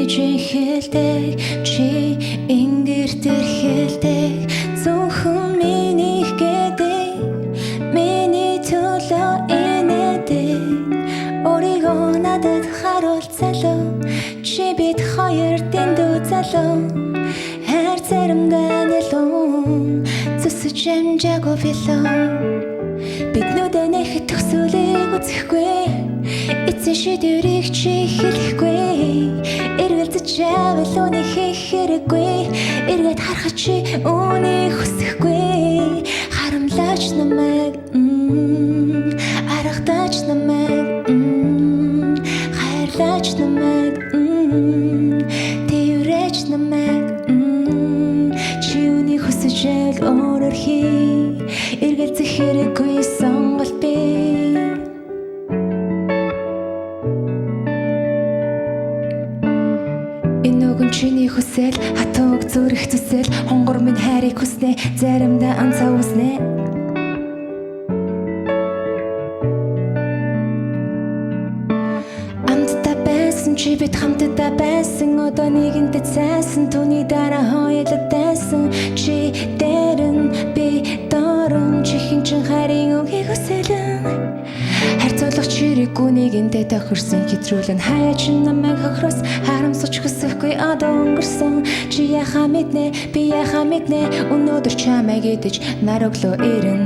гэж хэлдэг чи ингэрт хэлдэг зөвхөн минийх гэдэг миний төлөө инээдэг өөрийгөө надад харуул залуу чи бид хоёр дэндүү залуу хайр заримдаа нэлүүн зүсэж амжаагүй билүү биднүүдээ нэхэд төгсөлийг үзэхгүй эцсийн шийдвэрийг чи хэлэхгүй эргэлзэж авал үнийг хийх хэрэггүй эргээд харахад чи үнийг хүсэхгүй харамлаач намайг аргатаач намайг хайрлаач намайг тэрвэрч намайг чи үнийг хүсэж авал өөрөөр хий эргэлзэх хэрэггүй сонголт би чиний хүсэл хатууг зүрх зүсэл хонгор минь хайрыг хүснэ заримдаа анцаа үснэ амттай байсан чи бид хамтдаа байсан одоо нэгэнтээ цайсан түүний дараа хоёулаа дайсан чи дээрэн би доорн чихэн чин хайрын үгийг хүсэлэн харьцуулах чирэггүй нэгэнтээ тохирсон хэтрүүлэн хаяа чи намайг хохирос харамсаж хүсэхгүй одоо өнгөрсөн чи яхаа мэднэ би яхаа мэднэ өнөөдөр чамайг идэж нар өглөө ирэн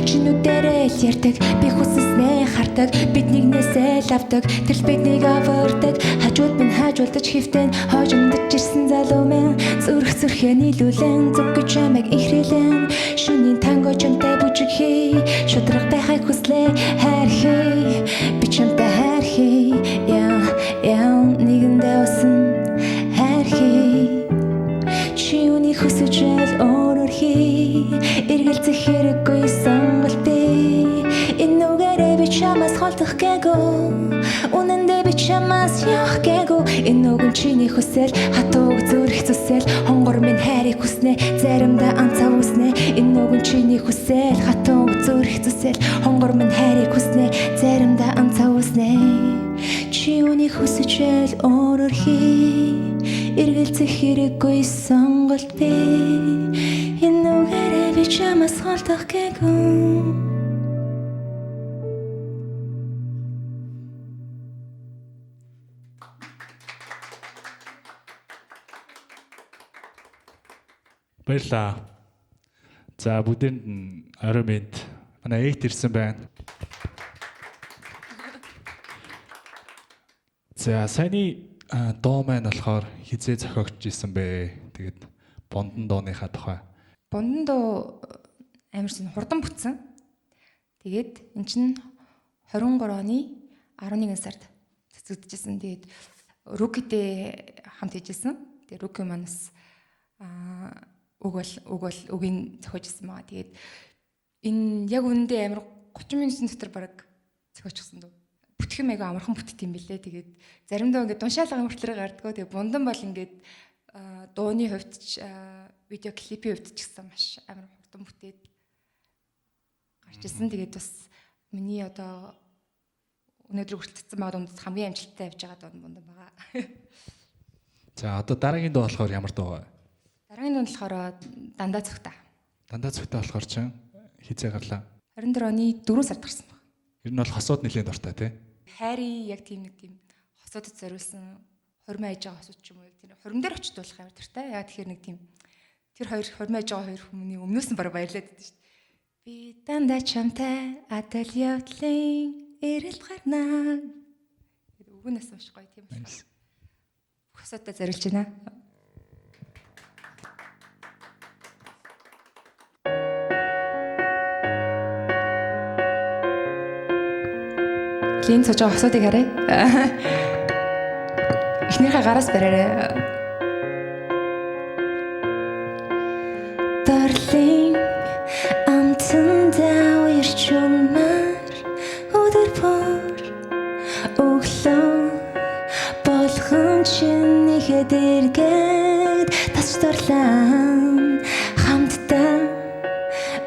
чинүүдээрээ л ярьдаг би хүсснээ хардаг бид нэгнээсээ л авдаг тэрл биднийг авардаг хажууд минь хажуулдаж хөвтөн хожимдож ирсэн залуу минь зүрх зүрхээ нийлүүлэн зүггүй чамайг ихрэлэн шөнийн танго чамтай бүжиг хий шудраг байхыг хүслээ хайр хий би чамтай хайр хий яа нэгэндээ усан хайр хий чи үнийг хүсэж ал өөрөөр хий эргэлзэх хэрэггүй сонголт би энэ үгээрээ би чамаас холдох гээгүй үнэндээ би чамаас явах гээгүй энэ үг нь чиний хүсэл хатууг зүрх зүсэл хонгор минь хайрыг хүснэ заримдаа анцаа үснэ энэ үг нь чиний хүсэл хатууг зүрх зүсэл хонгор минь хайрыг хүснэ заримдаа анцаа үснэ чи үнийг хүсэж ал өөрөөр хий эргэлзэх хэрэггүй сонголт би энэ үгээрээ би чамаас холдох гээгүй баярлаа. За бүгдэнд орой мэнд манай эйт ирсэн байна. За саяны доо маань болохоор хизээ зохиогч ирсэн бэ. Тэгээд Бундан дууныхаа тухай. Бундан дуу амарсан хурдан бүтсэн. Тэгээд эн чинь 23 оны 11 сард цэцэгдэжсэн. Тэгээд Рукитэй хамт хийжсэн. Тэгээд Руки манаас үгийн зохиожсэн байгаа. Тэгээд энэ яг үнэндээ амар 30 минутын дотор бараг зохиочихсан дөө. Бүтэх юм аяга амархан бүтт юм бэлээ. Тэгээд заримдаа ингээд уншаалга мөртлөөр гардгөө. Тэгээд Бундан бол ингээд дууны хувьд ч видео клипийн хувьд ч гэсэн маш амар хурдан бүтээд гарч ирсэн. Тэгээд бас миний одоо өнөөдөр хүртэлцсэн байгаа дунд хамгийн амжилттай явж байгаа дуу Бундан байгаа. За одоо дараагийн дуу болохоор ямар дуу вэ? Дараагийн дуу болохоор дандаа цогтой. Дандаа цогтой болохоор чинь хизээ гарлаа. 24 оны 4 сард гарсан баг. Ер нь бол хосууд нэлээд дуртай тий. Хайрын яг тийм нэг тийм хосуудад зориулсан хормоо ээж байгаа хосууд ч юм уу яг тийм хормон дээр очиж дуулах амар дуртай. Яг тэгэхээр нэг тийм тэр хоёр хормоо ээж байгаа хоёр хүмүүний өмнөөс нь бараг баярлаад байдаг шүү дээ. Би дандаа чамтай адал явдлын эрэл гарнаа. Өгнөөс маш гоё тийм байна. Хосуудад зориулж байна. Лин цож хосуудыг харъя. Эхнийхээ гараас бариарай. Darling, амтандаа уярчмаар өдөр бүр өглөө болгон чинийхэд эргээд тасдарлаа хамтдаа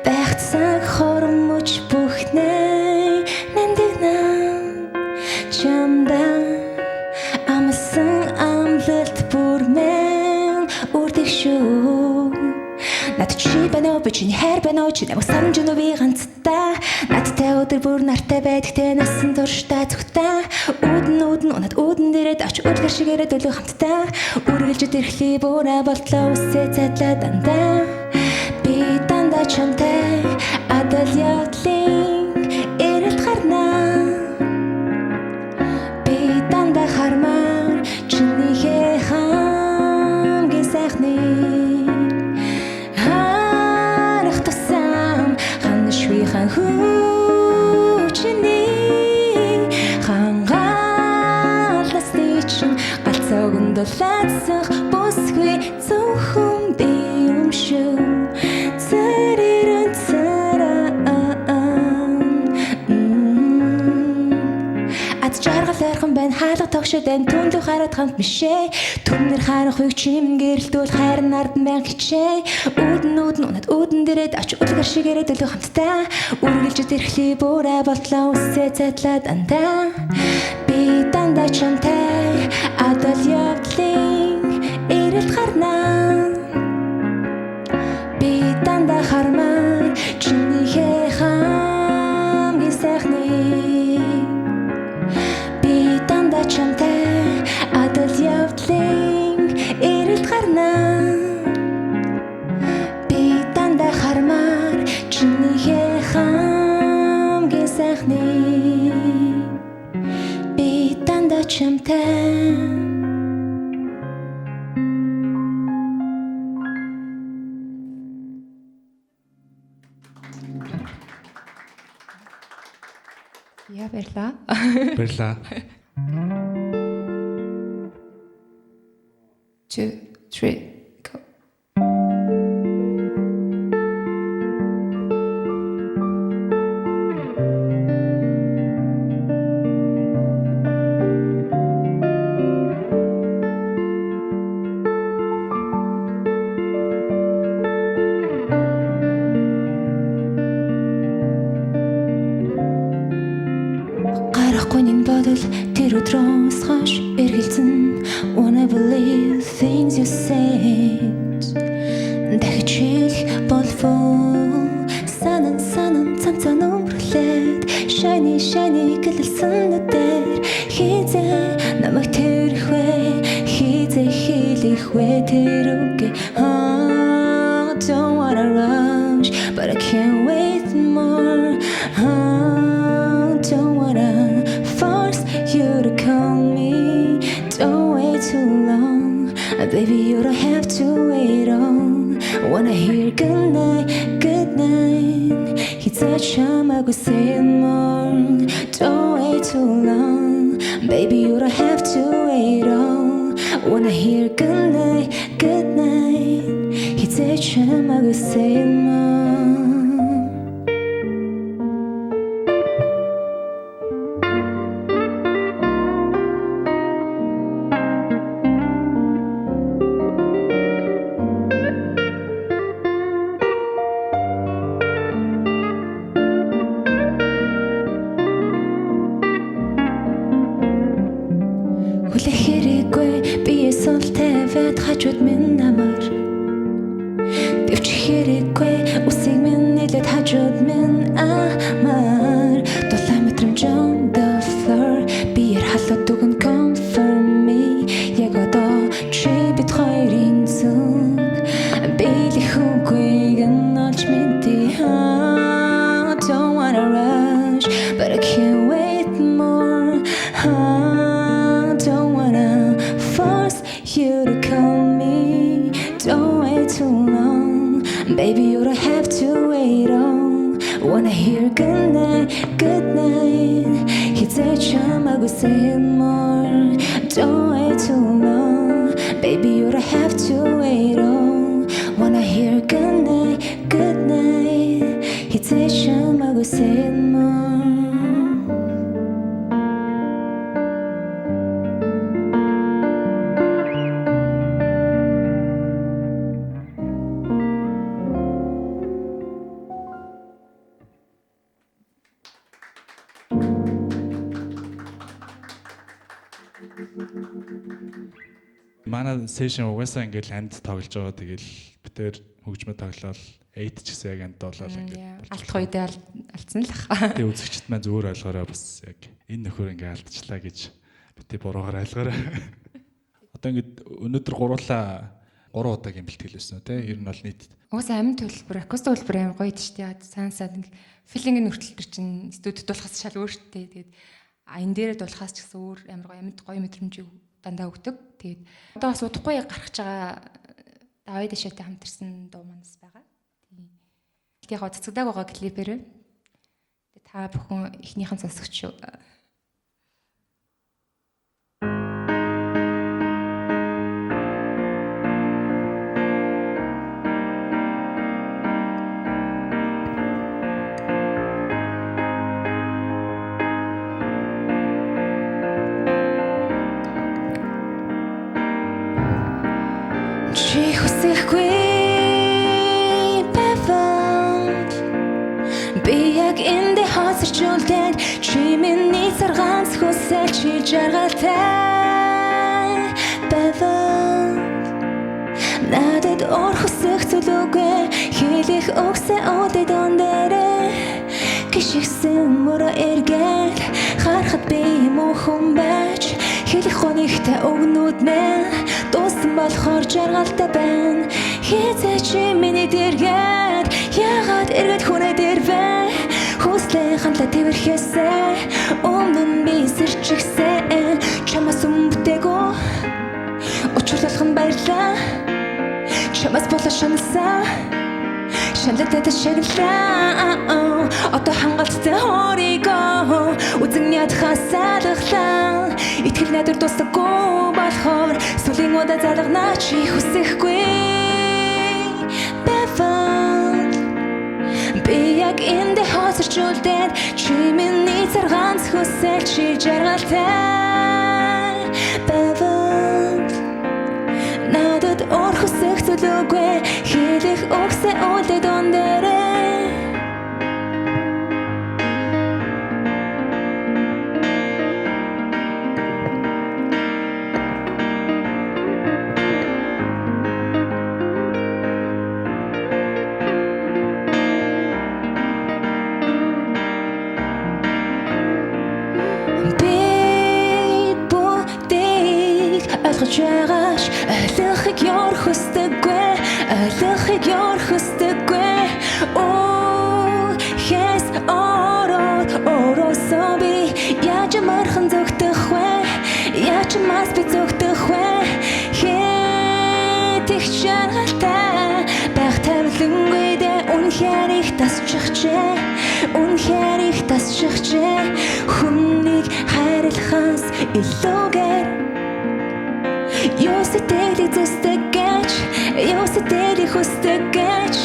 байх цаг хормож бүхнээ нандинаа чамда амсан амлалт бүрмэн үрдэх шүү. Над чи байна уу, чи хайр байна уу, чи намайг санаж өгнө би ганцтай. Надтай өдөр бүр нартай байдагтай насан турштай зүгтээ. Үүдэн унаад үүдэн дээрээ авч үлгэр шигээрээ дөлөө хамтдаа. Үргэлж ирэхлий бүрэ болтлоо үсээ цайдлаа дандаа. Би дандаа чамтай адал явдлын эрэлт гарнаа. Би дандаа хармаар чинийхээ хамгийн сайхныг харах тусам ханашгүй хан хүчний хангаалнасны чин галцаагнд дулаацах бүсгүй зөвхөн би юм шүү. Жаргалайхан байна хаалга тогшод байна түнлүү хараад хамт мишээ. Түннэр харах үег чимэн гэрэлтүүл хайрын ардан байн хичээ. Үүдэн унаад үүдэн дээрээ авч үлгэр шигээрээ дөлөө хамтдаа. Үргэлж ирэхлий бүрэ болтлоо үсээ цайдлаа дандаа. Би дандаа чамтай адал явдлын эрэлт гарнаа. Би дандаа хармаар чинийхээ хамгийн сайхныг чамтай адал явдлын эрэлт гарнаа. Би дандаа хармаар чинийхээ хамгийн сайхныг би дандаа чамтай. Я баярлаа. Баярлаа. 2, 3, go. Гарахгүй нэг бодол тэр өдрөөс хойш эргэлзэн. Wanna believe things you said. Дахиж хэлэх болов санан цамцаа нүмерлээд shiny гэлэлсэн нүдээр хизээ намайг тэрх вэ хизээ хэлэх вэ тэр үгээ. Don't wanna rush but I can't wait more. Don't wanna force you to call me. Don't wait too long, baby, you don't have to wait on. Wanna hear goodnight, goodnight. He said 참하고 say more. Don't wait too long, baby, you don't have to wait on. Wanna hear goodnight, goodnight. He said 참하고 say more. Хүлээх хэрэггүй бие сул тавиад хажууд минь намар. Дэвчих хэрэггүй үсийг минь нийлээд хажууд минь амар. Дулаан мэдрэмж on the floor. Биер халууд дүгэн comfort me. Яг одоо чи бид хоёрын зүг. Биелэх үгүй гэн олж мэдээ. Don't wanna rush but I can't wait more. Don't wanna force you to call me. Don't wait too long, baby, you don't have to wait on. Wanna hear goodnight, goodnight. 이제 참하고 say more. Don't wait too long, baby, you don't have to wait on. Wanna hear goodnight, goodnight. 이제 참하고 say more. манай сешн угаасаа ингээл анд тоглож байгаа. Тэгэл битээр хөгжмөд тоглол 8 ч гэсэн яг анд болол ингээд алдах үедээ алдсан л ах. Тэгээ үзэгчд маань зүгээр ойлгоорой бас яг энэ нөхөр ингээ алдчихлаа гэж бити буруугаар ойлгоорой. Одоо ингээд өнөөдөр 3 удаагийн бэлтгэл байсан үү те? Ер нь бол нийт Угаасаа амин төлбөр, акустик төлбөр амар гоё дээ шүү дээ. Сансаад ингээ филингийн хүртэл төр чинь студид дуулахаас шал өөртөө. Тэгээд энэ дээрээ дуулахаас ч гэсэн өөр амар гоё амьд гоё мэдрэмжийг дандаа өгдөг. Тэгээд одоо бас удахгүй гарах гэж байгаа Давид Дэшэтэй хамтарсан дуу манас байгаа. Тэгээд яг цацагдааг байгаа клипээр. Тэгээд та бүхэн эхнийхэн сонсогч шүү. Чи хүсэхгүй бэвэн би яг эндэ хасарчулдаг чи миний зарганц хүсэл чи жаргалтай бэвэн надад ор хүсэх зүйлүүгээ хэлэх өгсө өдөө дондэрэ гიშгсэн мөрө эргэл харахад би мохом байж хэлэх хонигтай өгнүүд нэ дууссан болохоор жаргалтай байна хизээч миний дэргээд ягаад эргээд хүнээ дэрвэ хүслээ хандла тэрхэсээ өмнө нь би сэрчгсэн чамаас өмбөтэйгөө учруулах баярлаа чамаас болоо шаналсан шаналтай шаглаа одоо хангалттай хоригоо үзэн ядхасаалглаа итгэл найдвар дуусахгүй болохоор сүлийн удаа залгана чи хүсэхгүй бэвэн би яг эндэ хасарчулдаг чи миний зарганц хүсэл чи жаргалтай бэвэн надад ор хүсэх зүйлүүгээ хэлэх өгсө өдөө дондэрэ Жагаш алхах ёр хөстөггүй алхах ёр хөстөггүй оо хэс орособи яаж мархан зөвтөх вэ яаж мас би зөвтөх вэ хэтих шангалтай байх тавлангүй дэ үнхээр их тасчихжээ хүнийг хайрлахаас илүүгээр Ёстой дeli зустагч, ёстой дeli хустагч.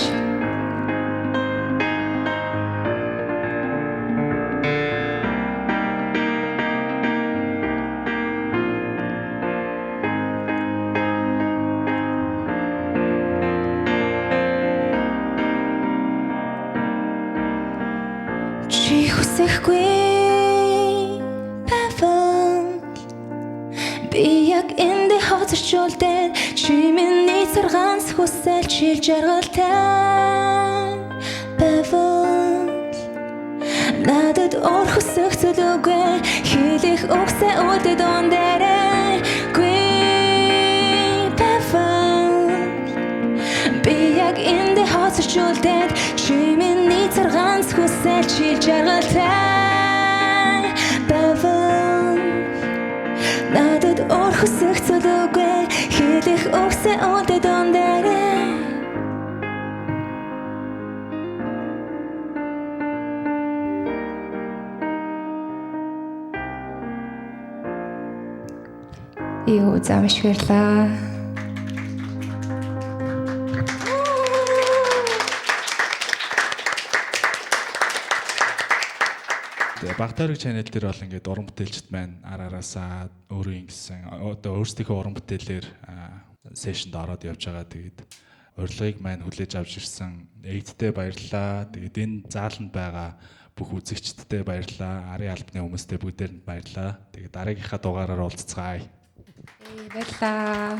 Чи хүсэхгүй би яг эндэ хазарчулдаг чи миний зарганц хүсэл чи жаргалтай бэвэн надад ор хүсэх зүйлүүгээ хэлэх өгсө өдөө дондэрэ бэвэн би яг эндэ хазарчулдаг чи миний зарганц хүсэл чи жаргалтай бэвэн надад ор хүсэх зүйлүүгээ хэлэх өгсө өдөө дондэрэ Юу замш баярлаа. Багтаарэг чанел дээр бол ингээд уран бүтээлчд маань араараасаа өөрөө ингэсэн одоо өөрсдийнхөө уран бүтээлээр сешнд ороод явж байгаа. Тэгээд урилгыг маань хүлээж авч ирсэн эйдтэй баярлалаа. Тэгээд энэ зааланд байгаа бүх үзэгчдтэй баярлалаа. Арын албаны хүмүүстээ бүгдээрэнд баярлалаа. Тэгээд дараагийнхаа дугаараар уулзцгаая. Баярлалаа.